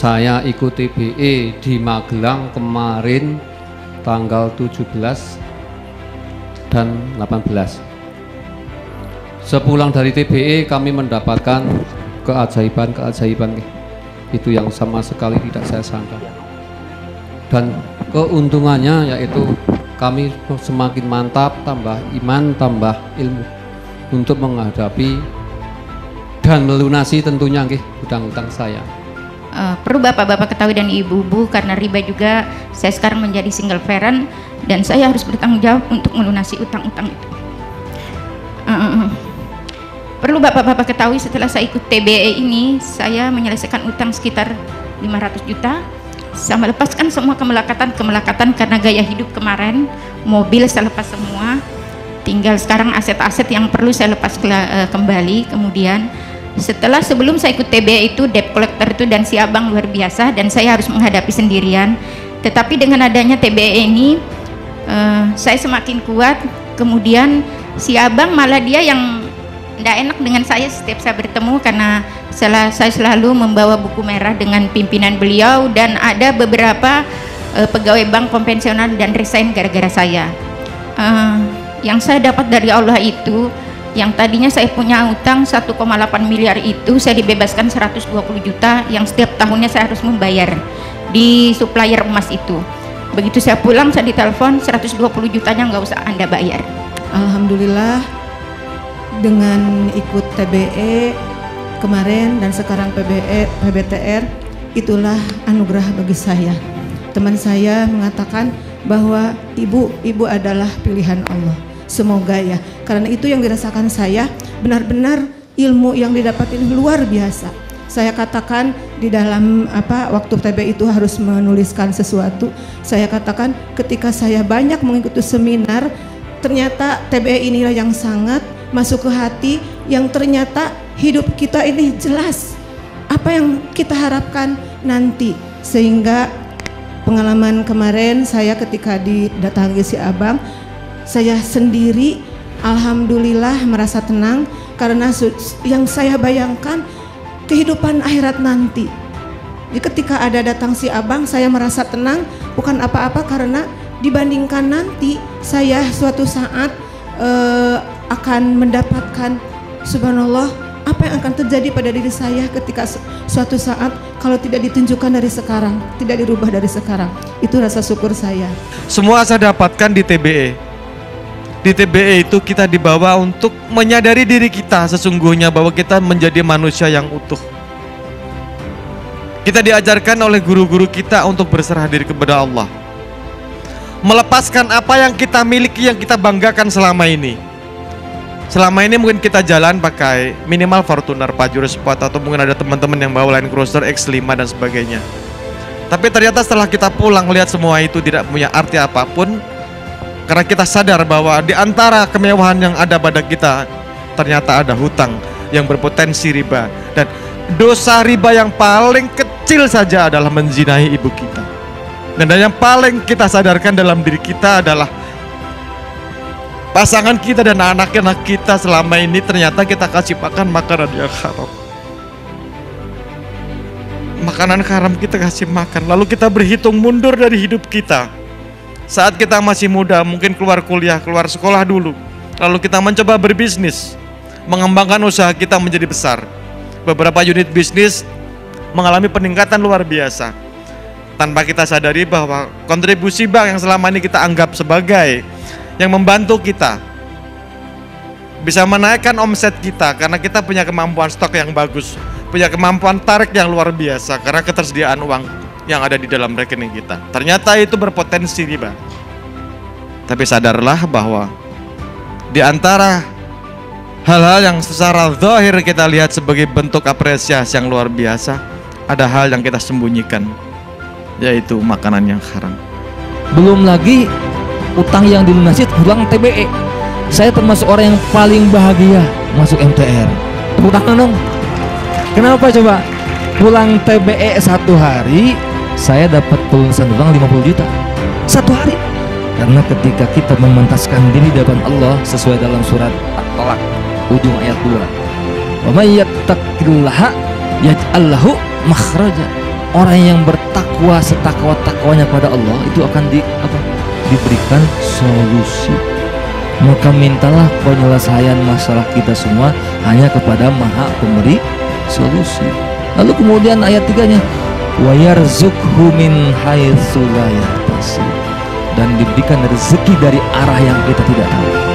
Saya ikut TBE di Magelang kemarin tanggal 17 dan 18. Sepulang dari TBE kami mendapatkan keajaiban-keajaiban itu yang sama sekali tidak saya sangka. Dan keuntungannya yaitu kami semakin mantap, tambah iman, tambah ilmu untuk menghadapi dan melunasi tentunya hutang-hutang saya. Perlu bapak-bapak ketahui dan ibu-ibu, karena riba juga saya sekarang menjadi single parent dan saya harus bertanggung jawab untuk melunasi utang-utang itu. Perlu bapak-bapak ketahui, setelah saya ikut TBE ini saya menyelesaikan utang sekitar 500 juta. Saya melepaskan semua kemelekatan karena gaya hidup kemarin, mobil saya lepas semua, tinggal sekarang aset-aset yang perlu saya lepas kembali. Kemudian sebelum saya ikut TBE itu debt collector itu dan si abang luar biasa dan saya harus menghadapi sendirian. Tetapi dengan adanya TBE ini saya semakin kuat. Kemudian si abang malah dia yang tidak enak dengan saya setiap saya bertemu, karena saya selalu membawa buku merah dengan pimpinan beliau dan ada beberapa pegawai bank konvensional dan resign gara-gara saya. Yang saya dapat dari Allah itu, yang tadinya saya punya utang 1,8 miliar itu saya dibebaskan 120 juta yang setiap tahunnya saya harus membayar di supplier emas itu. Begitu saya pulang saya ditelepon 120 jutanya nggak usah Anda bayar. Alhamdulillah dengan ikut TBE kemarin dan sekarang PBTR, itulah anugerah bagi saya. Teman saya mengatakan bahwa ibu adalah pilihan Allah. Semoga ya, karena itu yang dirasakan saya, benar-benar ilmu yang didapatin luar biasa. Saya katakan di dalam waktu TBE itu harus menuliskan sesuatu. Saya katakan ketika saya banyak mengikuti seminar, ternyata TBE inilah yang sangat masuk ke hati, yang ternyata hidup kita ini jelas apa yang kita harapkan nanti. Sehingga pengalaman kemarin saya ketika didatangi si abang, saya sendiri alhamdulillah merasa tenang, karena yang saya bayangkan kehidupan akhirat nanti. Jadi ketika ada datang si abang, saya merasa tenang, bukan apa-apa, karena dibandingkan nanti saya suatu saat akan mendapatkan, subhanallah, apa yang akan terjadi pada diri saya ketika suatu saat kalau tidak ditunjukkan dari sekarang, tidak dirubah dari sekarang. Itu rasa syukur saya. Semua saya dapatkan di TBE. Di TBE itu kita dibawa untuk menyadari diri kita sesungguhnya bahwa kita menjadi manusia yang utuh. Kita diajarkan oleh guru-guru kita untuk berserah diri kepada Allah, melepaskan apa yang kita miliki, yang kita banggakan selama ini. Selama ini mungkin kita jalan pakai minimal Fortuner, Pajero Sport, atau mungkin ada teman-teman yang bawa Land Cruiser X5 dan sebagainya. Tapi ternyata setelah kita pulang lihat semua itu tidak punya arti apapun, karena kita sadar bahwa di antara kemewahan yang ada pada kita ternyata ada hutang yang berpotensi riba, dan dosa riba yang paling kecil saja adalah menzinahi ibu kita. Dan yang paling kita sadarkan dalam diri kita adalah pasangan kita dan anak-anak kita selama ini ternyata kita kasih makan makanan yang haram. Makanan haram kita kasih makan, lalu kita berhitung mundur dari hidup kita. Saat kita masih muda, mungkin keluar kuliah, keluar sekolah dulu, lalu kita mencoba berbisnis, mengembangkan usaha kita menjadi besar. Beberapa unit bisnis mengalami peningkatan luar biasa, tanpa kita sadari bahwa kontribusi bank yang selama ini kita anggap sebagai yang membantu kita bisa menaikkan omset kita, karena kita punya kemampuan stok yang bagus, punya kemampuan tarik yang luar biasa karena ketersediaan uang yang ada di dalam rekening kita. Ternyata itu berpotensi riba. Tapi sadarlah bahwa di antara hal-hal yang secara zahir kita lihat sebagai bentuk apresiasi yang luar biasa, ada hal yang kita sembunyikan, yaitu makanan yang haram. Belum lagi utang yang dilunasi kurang TBE. Saya termasuk orang yang paling bahagia masuk MTR. Tepuk tangan dong. Kenapa coba? Pulang TBE satu hari saya dapat pelunasan utang 50 juta satu hari. Karena ketika kita memantaskan diri di depan Allah sesuai dalam surat At-Talaq ujung ayat 2, wa may yattaqillaha yaj'al lahu makhraja. orang yang bertakwa setakwa-takwanya pada Allah itu akan diberikan solusi. Maka mintalah penyelesaian masalah kita semua hanya kepada Maha Pemberi solusi. Lalu kemudian ayat 3-nya, wa yarzuqhu min haitsu la yahtasib, dan diberikan rezeki dari arah yang kita tidak tahu.